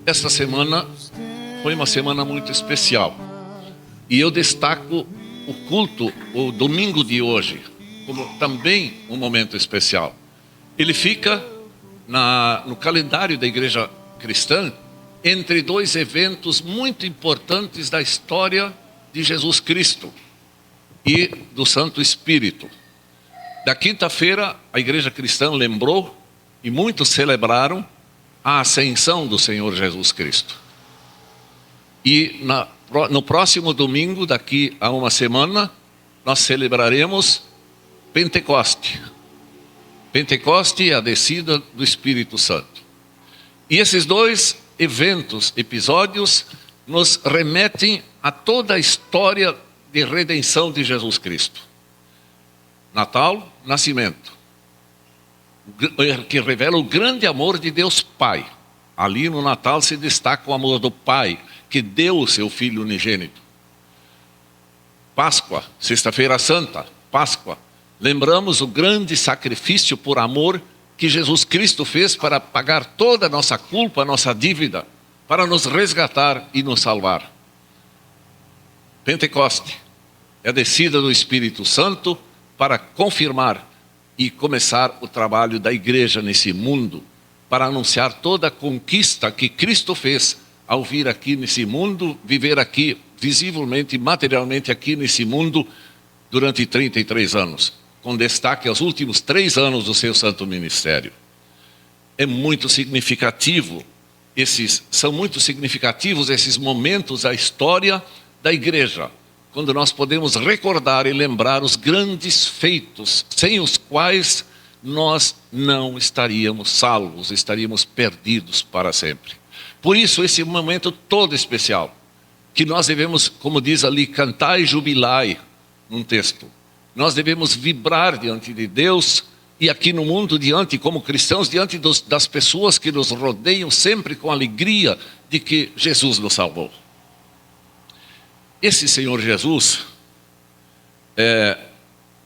Esta semana foi uma semana muito especial. E eu destaco o culto, o domingo de hoje, como também um momento especial. Ele fica no calendário da Igreja Cristã entre dois eventos muito importantes da história de Jesus Cristo e do Santo Espírito. Da quinta-feira, a Igreja Cristã lembrou e muitos celebraram a ascensão do Senhor Jesus Cristo. E no próximo domingo, daqui a uma semana, nós celebraremos Pentecoste. Pentecoste é a descida do Espírito Santo. E esses dois episódios, nos remetem a toda a história de redenção de Jesus Cristo. Natal, nascimento, que revela o grande amor de Deus Pai. Ali no Natal se destaca o amor do Pai, que deu o seu Filho unigênito. Páscoa, Sexta-feira Santa, Páscoa. Lembramos o grande sacrifício por amor que Jesus Cristo fez para pagar toda a nossa culpa, a nossa dívida, para nos resgatar e nos salvar. Pentecoste é a descida do Espírito Santo para confirmar e começar o trabalho da igreja nesse mundo, para anunciar toda a conquista que Cristo fez ao vir aqui nesse mundo, viver aqui visivelmente, materialmente aqui nesse mundo durante 33 anos, com destaque aos últimos 3 anos do seu santo ministério. É muito significativo, são muito significativos esses momentos da história da igreja, quando nós podemos recordar e lembrar os grandes feitos, sem os quais nós não estaríamos salvos, estaríamos perdidos para sempre. Por isso, esse momento todo especial, que nós devemos, como diz ali, cantar e jubilai, num texto. Nós devemos vibrar diante de Deus e aqui no mundo, como cristãos, diante das pessoas que nos rodeiam, sempre com alegria de que Jesus nos salvou. Esse Senhor Jesus,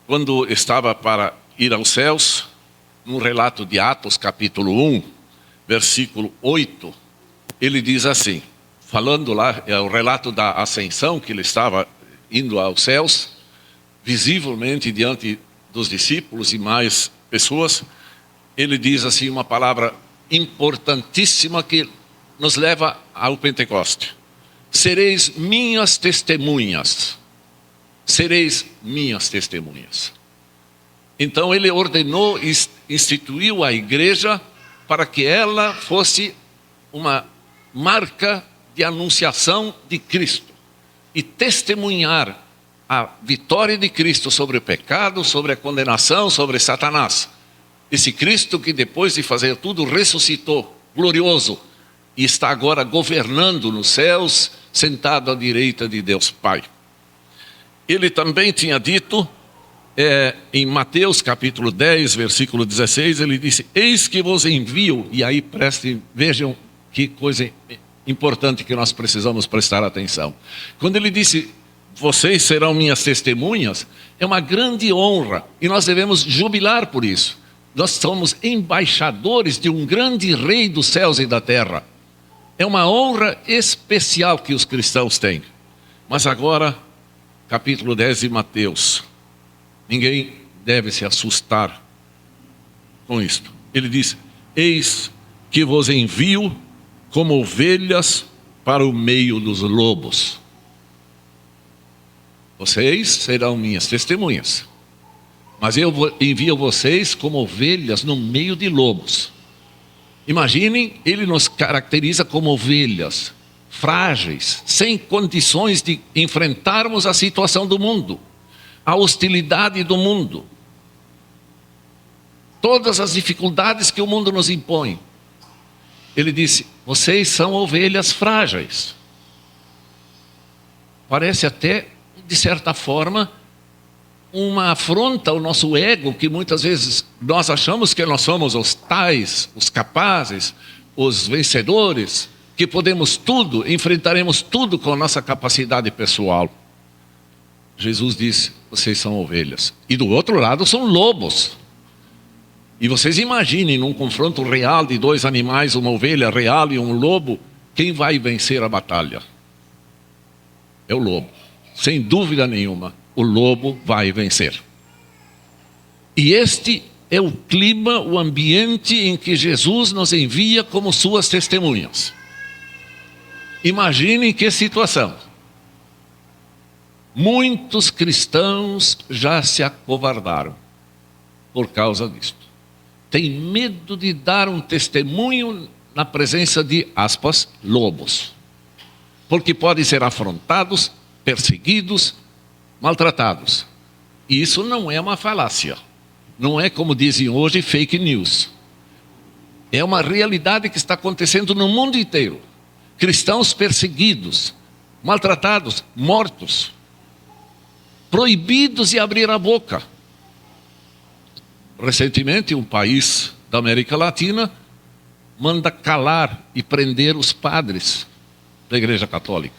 quando estava para ir aos céus, no relato de Atos capítulo 1, versículo 8, ele diz assim, falando lá, é o relato da ascensão, que ele estava indo aos céus, visivelmente diante dos discípulos e mais pessoas, ele diz assim uma palavra importantíssima que nos leva ao Pentecoste. Sereis minhas testemunhas. Sereis minhas testemunhas. Então ele ordenou e instituiu a igreja para que ela fosse uma marca de anunciação de Cristo e testemunhar a vitória de Cristo sobre o pecado, sobre a condenação, sobre Satanás. Esse Cristo que depois de fazer tudo ressuscitou, glorioso, e está agora governando nos céus, sentado à direita de Deus Pai. Ele também tinha dito, em Mateus capítulo 10, versículo 16, ele disse, eis que vos envio, e aí vejam que coisa importante que nós precisamos prestar atenção. Quando ele disse, vocês serão minhas testemunhas, é uma grande honra, e nós devemos jubilar por isso. Nós somos embaixadores de um grande rei dos céus e da terra. É uma honra especial que os cristãos têm. Mas agora, capítulo 10 de Mateus, ninguém deve se assustar com isto. Ele diz, eis que vos envio como ovelhas para o meio dos lobos. Vocês serão minhas testemunhas, mas eu envio vocês como ovelhas no meio de lobos. Imaginem, ele nos caracteriza como ovelhas, frágeis, sem condições de enfrentarmos a situação do mundo, a hostilidade do mundo, todas as dificuldades que o mundo nos impõe. Ele disse, vocês são ovelhas frágeis. Parece até, de certa forma, uma afronta ao nosso ego, que muitas vezes nós achamos que nós somos os tais, os capazes, os vencedores, que podemos tudo, enfrentaremos tudo com a nossa capacidade pessoal. Jesus disse, vocês são ovelhas. E do outro lado são lobos. E vocês imaginem num confronto real de dois animais, uma ovelha real e um lobo, quem vai vencer a batalha? É o lobo. Sem dúvida nenhuma, o lobo vai vencer. E este é o clima, o ambiente em que Jesus nos envia como suas testemunhas. Imaginem que situação. Muitos cristãos já se acovardaram por causa disto. Tem medo de dar um testemunho na presença de, aspas, lobos. Porque podem ser afrontados, perseguidos, maltratados. E isso não é uma falácia. Não é, como dizem hoje, fake news. É uma realidade que está acontecendo no mundo inteiro. Cristãos perseguidos, maltratados, mortos, proibidos de abrir a boca. Recentemente, um país da América Latina manda calar e prender os padres da Igreja Católica,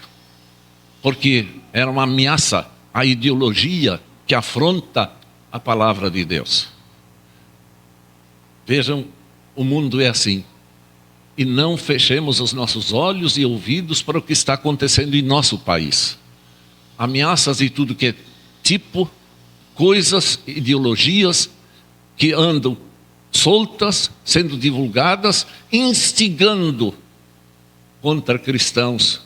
porque era uma ameaça à ideologia que afronta a palavra de Deus. Vejam, o mundo é assim. E não fechemos os nossos olhos e ouvidos para o que está acontecendo em nosso país. Ameaças de tudo que é tipo, coisas, ideologias que andam soltas, sendo divulgadas, instigando contra cristãos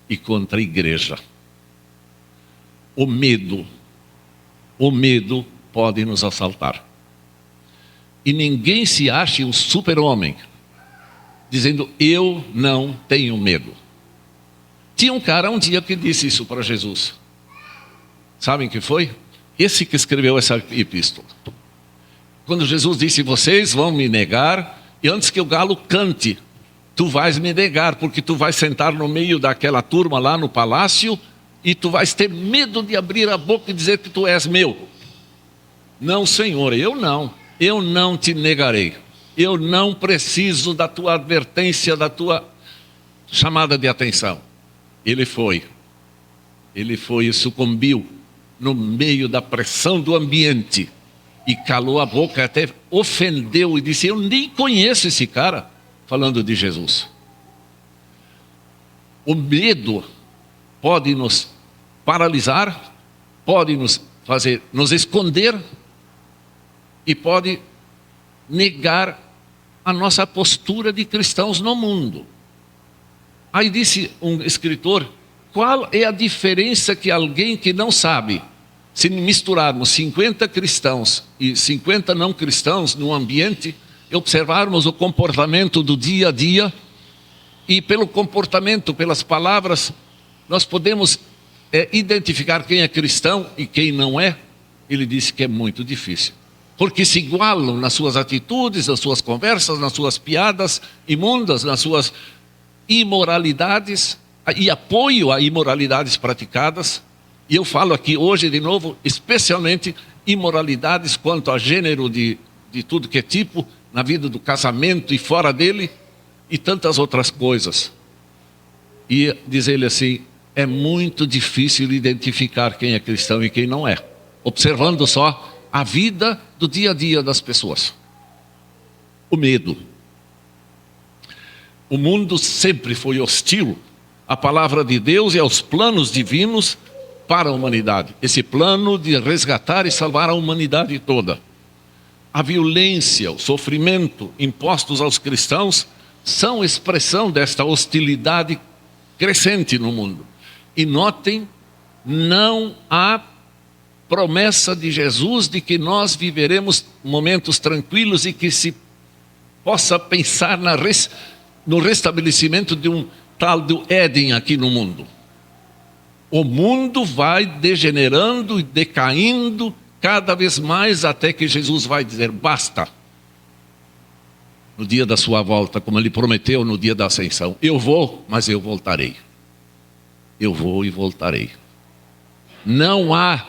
e contra a igreja. O medo pode nos assaltar. E ninguém se ache um super-homem, dizendo, eu não tenho medo. Tinha um cara um dia que disse isso para Jesus. Sabem que foi? Esse que escreveu essa epístola. Quando Jesus disse, vocês vão me negar, e antes que o galo cante, tu vais me negar, porque tu vais sentar no meio daquela turma lá no palácio, e tu vais ter medo de abrir a boca e dizer que tu és meu. Não, Senhor, eu não te negarei. Eu não preciso da tua advertência, da tua chamada de atenção. Ele foi e sucumbiu no meio da pressão do ambiente e calou a boca, até ofendeu e disse, eu nem conheço esse cara, falando de Jesus. O medo pode nos paralisar, pode nos fazer nos esconder e pode negar a nossa postura de cristãos no mundo. Aí disse um escritor, qual é a diferença que alguém que não sabe, se misturarmos 50 cristãos e 50 não cristãos num ambiente, e observarmos o comportamento do dia a dia, e pelo comportamento, pelas palavras, nós podemos identificar quem é cristão e quem não é? Ele disse que é muito difícil. Porque se igualam nas suas atitudes, nas suas conversas, nas suas piadas imundas, nas suas imoralidades e apoio a imoralidades praticadas. E eu falo aqui hoje de novo, especialmente imoralidades quanto a gênero de tudo que é tipo, na vida do casamento e fora dele, e tantas outras coisas. E diz ele assim, é muito difícil identificar quem é cristão e quem não é, observando só a vida do dia a dia das pessoas. O medo. O mundo sempre foi hostil à palavra de Deus e aos planos divinos para a humanidade. Esse plano de resgatar e salvar a humanidade toda. A violência, o sofrimento impostos aos cristãos são expressão desta hostilidade crescente no mundo. E notem, não há promessa de Jesus de que nós viveremos momentos tranquilos e que se possa pensar no restabelecimento de um tal do Éden aqui no mundo. O mundo vai degenerando e decaindo cada vez mais até que Jesus vai dizer, basta. No dia da sua volta, como ele prometeu no dia da ascensão, eu vou, mas eu voltarei. Eu vou e voltarei. Não há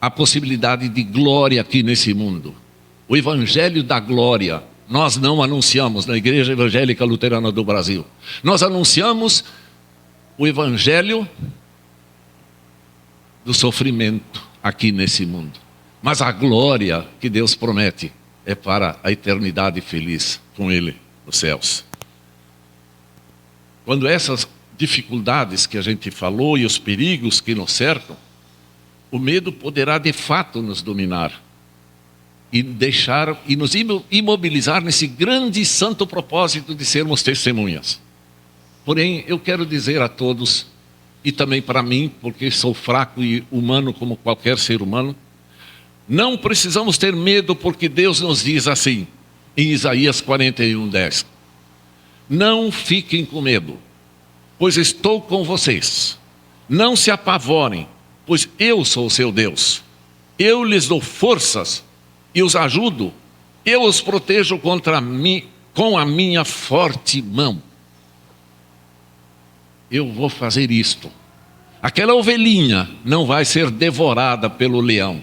a possibilidade de glória aqui nesse mundo. O evangelho da glória, nós não anunciamos na Igreja Evangélica Luterana do Brasil. Nós anunciamos o evangelho do sofrimento aqui nesse mundo. Mas a glória que Deus promete é para a eternidade feliz com Ele nos céus. quando essas dificuldades que a gente falou e os perigos que nos cercam, o medo poderá de fato nos dominar e nos imobilizar nesse grande e santo propósito de sermos testemunhas. Porém, eu quero dizer a todos, e também para mim, porque sou fraco e humano como qualquer ser humano, não precisamos ter medo, porque Deus nos diz assim, em Isaías 41:10. Não fiquem com medo, pois estou com vocês. Não se apavorem, pois eu sou o seu Deus. Eu lhes dou forças e os ajudo. Eu os protejo contra mim com a minha forte mão. Eu vou fazer isto. Aquela ovelhinha não vai ser devorada pelo leão.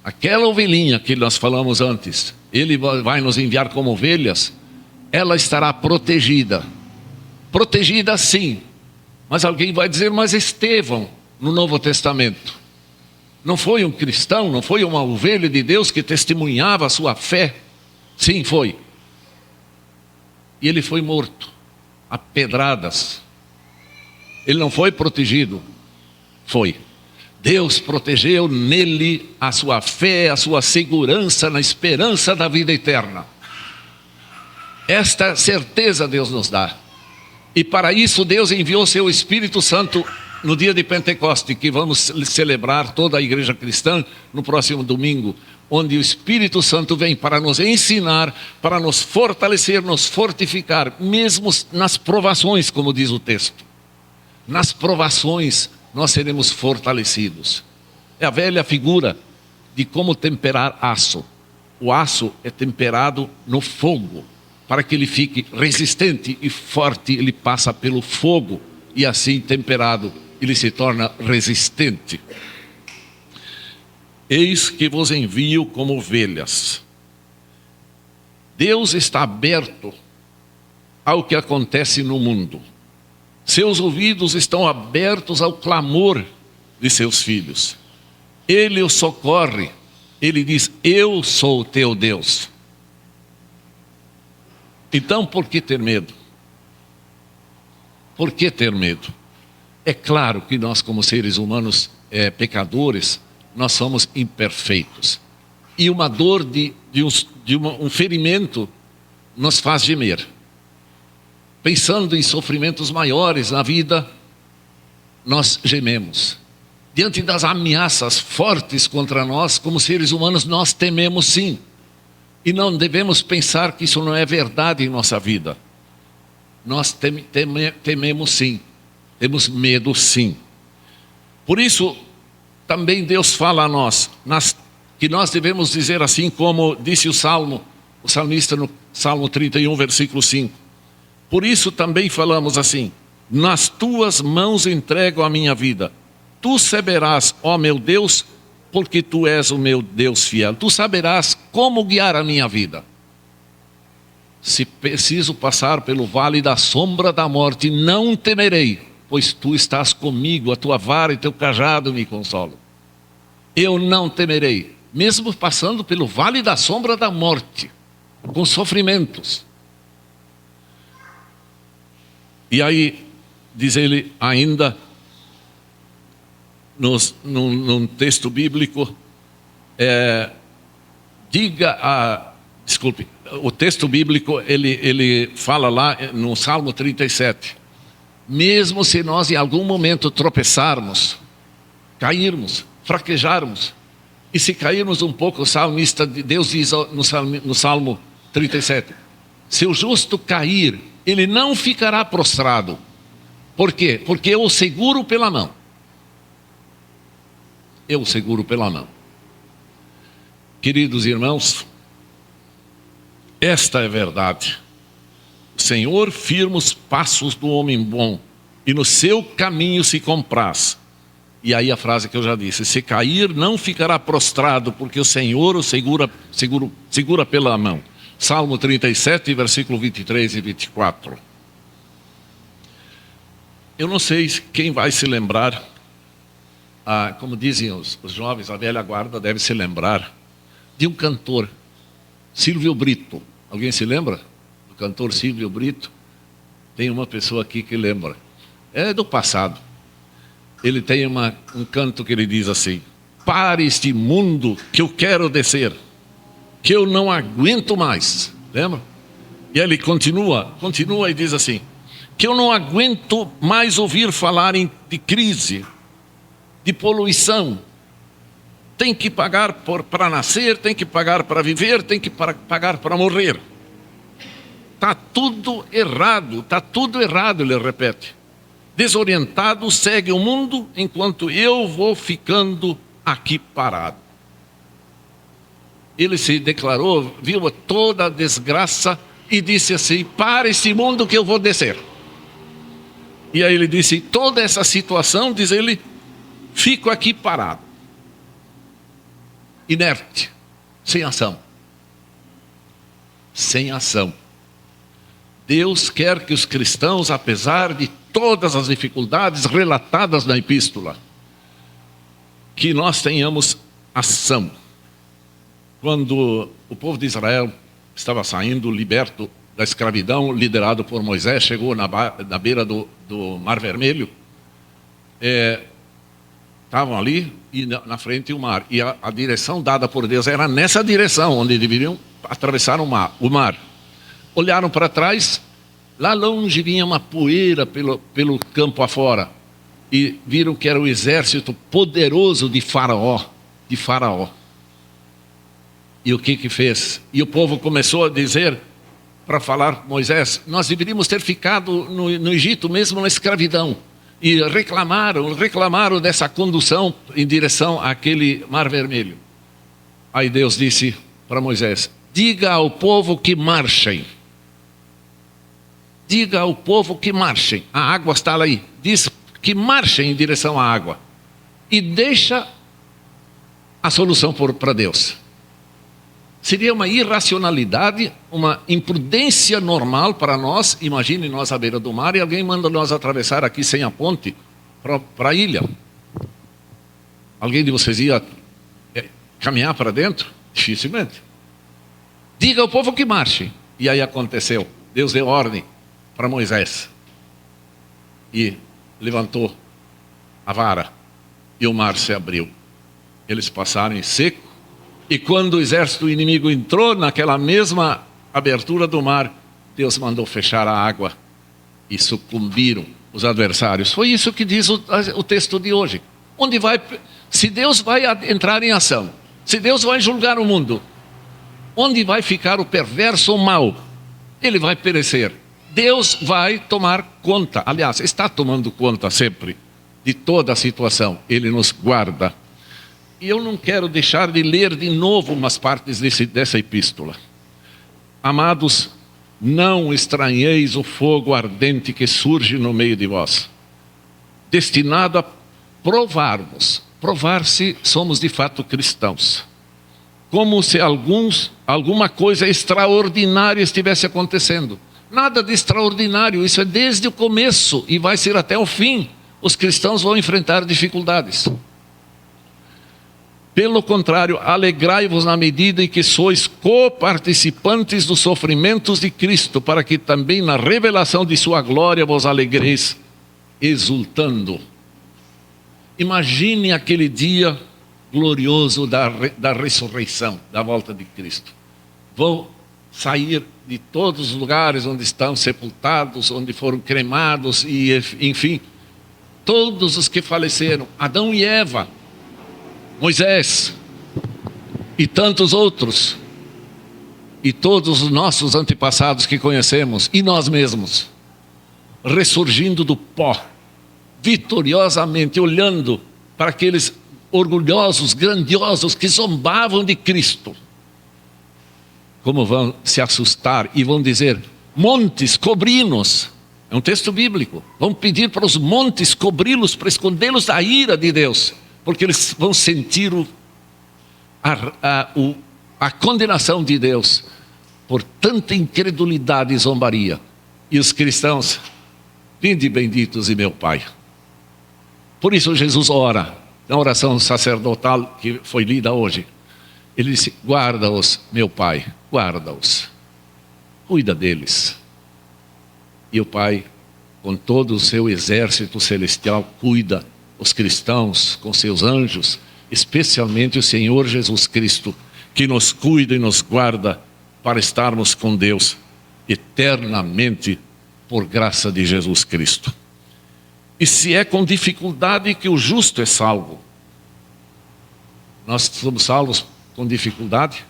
Aquela ovelhinha que nós falamos antes, ele vai nos enviar como ovelhas, ela estará protegida. Protegida sim. Mas alguém vai dizer, mas Estevão, no Novo Testamento, não foi um cristão, não foi uma ovelha de Deus que testemunhava a sua fé? Sim, foi. E ele foi morto a pedradas. Ele não foi protegido? Foi. Deus protegeu nele a sua fé, a sua segurança na esperança da vida eterna. Esta certeza Deus nos dá. E para isso Deus enviou seu Espírito Santo no dia de Pentecoste, que vamos celebrar toda a igreja cristã no próximo domingo, onde o Espírito Santo vem para nos ensinar, para nos fortalecer, nos fortificar, mesmo nas provações, como diz o texto. Nas provações nós seremos fortalecidos. É a velha figura de como temperar aço. O aço é temperado no fogo. Para que ele fique resistente e forte, ele passa pelo fogo. E assim, temperado, ele se torna resistente. Eis que vos envio como ovelhas. Deus está aberto ao que acontece no mundo. Seus ouvidos estão abertos ao clamor de seus filhos. Ele os socorre. Ele diz, eu sou o teu Deus. Então, por que ter medo? Por que ter medo? É claro que nós, como seres humanos pecadores, nós somos imperfeitos. E uma dor um ferimento nos faz gemer. Pensando em sofrimentos maiores na vida, nós gememos. Diante das ameaças fortes contra nós, como seres humanos, nós tememos sim. E não devemos pensar que isso não é verdade em nossa vida. Nós tememos sim. Temos medo sim. Por isso, também Deus fala a nós, que nós devemos dizer assim como disse o salmista no Salmo 31, versículo 5. Por isso também falamos assim, nas tuas mãos entrego a minha vida. Tu saberás, ó meu Deus, porque tu és o meu Deus fiel. Tu saberás como guiar a minha vida. Se preciso passar pelo vale da sombra da morte, não temerei, pois tu estás comigo, a tua vara e teu cajado me consolam. Eu não temerei, mesmo passando pelo vale da sombra da morte, com sofrimentos. E aí, diz ele ainda, num texto bíblico, o texto bíblico, ele fala lá no Salmo 37, mesmo se nós em algum momento tropeçarmos, cairmos, fraquejarmos, e se cairmos um pouco, o salmista, Deus diz no Salmo 37, se o justo cair, ele não ficará prostrado. Por quê? Porque eu o seguro pela mão. Eu o seguro pela mão. Queridos irmãos, esta é a verdade. O Senhor firma os passos do homem bom, e no seu caminho se compraz. E aí a frase que eu já disse, se cair não ficará prostrado, porque o Senhor o segura pela mão. Salmo 37, versículo 23 e 24. Eu não sei quem vai se lembrar, como dizem os jovens, a velha guarda deve se lembrar, de um cantor, Silvio Brito. Alguém se lembra do cantor Silvio Brito? Tem uma pessoa aqui que lembra. É do passado. Ele tem um canto que ele diz assim: para este mundo que eu quero descer, que eu não aguento mais. Lembra? E ele continua e diz assim: que eu não aguento mais ouvir falar de crise, de poluição. Tem que pagar para nascer, tem que pagar para viver, tem que pagar para morrer. Está tudo errado, ele repete. Desorientado segue o mundo enquanto eu vou ficando aqui parado. Ele se declarou, viu toda a desgraça e disse assim: para esse mundo que eu vou descer. E aí ele disse: toda essa situação, diz ele, fico aqui parado, inerte, sem ação. Sem ação. Deus quer que os cristãos, apesar de todas as dificuldades relatadas na epístola, que nós tenhamos ação. Quando o povo de Israel estava saindo, liberto da escravidão, liderado por Moisés, chegou na beira do Mar Vermelho, estavam ali e na frente o mar. E a direção dada por Deus era nessa direção, onde deveriam atravessar o mar. Olharam para trás, lá longe vinha uma poeira pelo campo afora. E viram que era o exército poderoso de Faraó. E o que fez? E o povo começou a dizer, para falar com Moisés: nós deveríamos ter ficado no Egito mesmo na escravidão. E reclamaram dessa condução em direção àquele Mar Vermelho. Aí Deus disse para Moisés: diga ao povo que marchem. Diga ao povo que marchem. A água está aí. Diz que marchem em direção à água. E deixa a solução para Deus. Seria uma irracionalidade, uma imprudência normal para nós. Imagine nós à beira do mar e alguém manda nós atravessar aqui sem a ponte para a ilha. Alguém de vocês ia caminhar para dentro? Dificilmente. Diga ao povo que marche. E aí aconteceu. Deus deu ordem para Moisés. E levantou a vara. E o mar se abriu. Eles passaram em seco. E quando o exército inimigo entrou naquela mesma abertura do mar, Deus mandou fechar a água e sucumbiram os adversários. Foi isso que diz o texto de hoje. Se Deus vai entrar em ação, se Deus vai julgar o mundo, onde vai ficar o perverso ou mau? Ele vai perecer. Deus vai tomar conta, aliás, está tomando conta sempre de toda a situação. Ele nos guarda. E eu não quero deixar de ler de novo umas partes dessa epístola. Amados, não estranheis o fogo ardente que surge no meio de vós, destinado a provar se somos de fato cristãos. Como se alguma coisa extraordinária estivesse acontecendo. Nada de extraordinário, isso é desde o começo e vai ser até o fim. Os cristãos vão enfrentar dificuldades. Pelo contrário, alegrai-vos na medida em que sois coparticipantes dos sofrimentos de Cristo, para que também na revelação de sua glória vos alegreis, exultando. Imagine aquele dia glorioso da ressurreição, da volta de Cristo. Vão sair de todos os lugares onde estão sepultados, onde foram cremados, e enfim, todos os que faleceram, Adão e Eva, Moisés e tantos outros, e todos os nossos antepassados que conhecemos, e nós mesmos, ressurgindo do pó, vitoriosamente, olhando para aqueles orgulhosos, grandiosos, que zombavam de Cristo. Como vão se assustar e vão dizer: montes, cobri-nos. É um texto bíblico. Vão pedir para os montes cobri-los, para escondê-los da ira de Deus, porque eles vão sentir a condenação de Deus por tanta incredulidade e zombaria. E os cristãos: vinde benditos e meu Pai. Por isso Jesus ora, na oração sacerdotal que foi lida hoje. Ele disse: guarda-os, meu Pai, guarda-os, cuida deles. E o Pai, com todo o seu exército celestial, cuida os cristãos com seus anjos, especialmente o Senhor Jesus Cristo, que nos cuida e nos guarda para estarmos com Deus eternamente por graça de Jesus Cristo. E se é com dificuldade que o justo é salvo, nós somos salvos com dificuldade?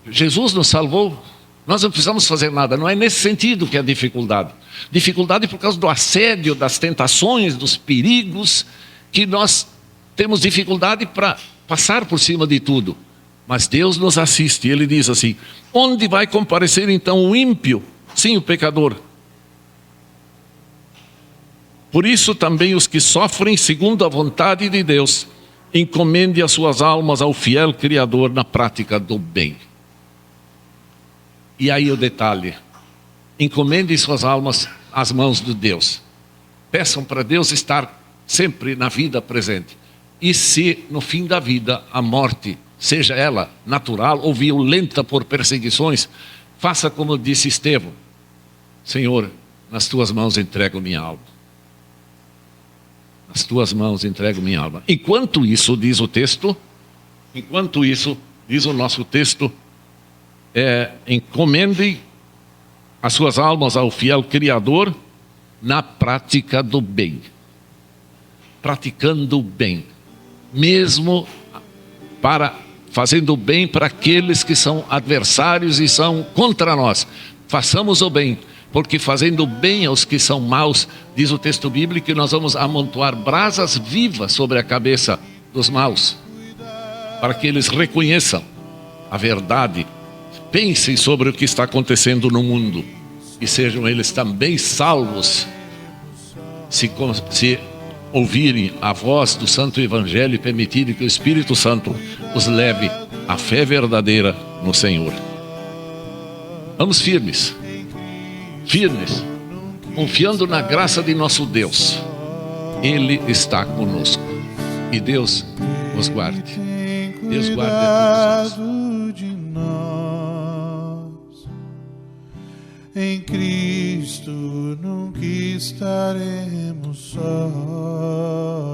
Jesus nos salvou, nós não precisamos fazer nada, não é nesse sentido que é dificuldade. Dificuldade por causa do assédio, das tentações, dos perigos, que nós temos dificuldade para passar por cima de tudo. Mas Deus nos assiste, Ele diz assim: onde vai comparecer então o ímpio? Sim, o pecador. Por isso também os que sofrem segundo a vontade de Deus, encomende as suas almas ao fiel Criador na prática do bem. E aí o detalhe: encomende suas almas às mãos de Deus. Peçam para Deus estar sempre na vida presente. E se no fim da vida a morte, seja ela natural ou violenta por perseguições, faça como disse Estevão: Senhor, nas tuas mãos entrego minha alma. Nas tuas mãos entrego minha alma. Enquanto isso, diz o texto, enquanto isso, diz o nosso texto, encomendem as suas almas ao fiel Criador na prática do bem. Praticando o bem. Mesmo fazendo o bem para aqueles que são adversários e são contra nós. Façamos o bem, porque fazendo o bem aos que são maus, diz o texto bíblico, que nós vamos amontoar brasas vivas sobre a cabeça dos maus, para que eles reconheçam a verdade, pensem sobre o que está acontecendo no mundo e sejam eles também salvos se ouvirem a voz do Santo Evangelho e permitirem que o Espírito Santo os leve à fé verdadeira no Senhor. Vamos firmes, confiando na graça de nosso Deus. Ele está conosco. E Deus nos guarde. Deus guarde a todos nós. Em Cristo nunca estaremos sós.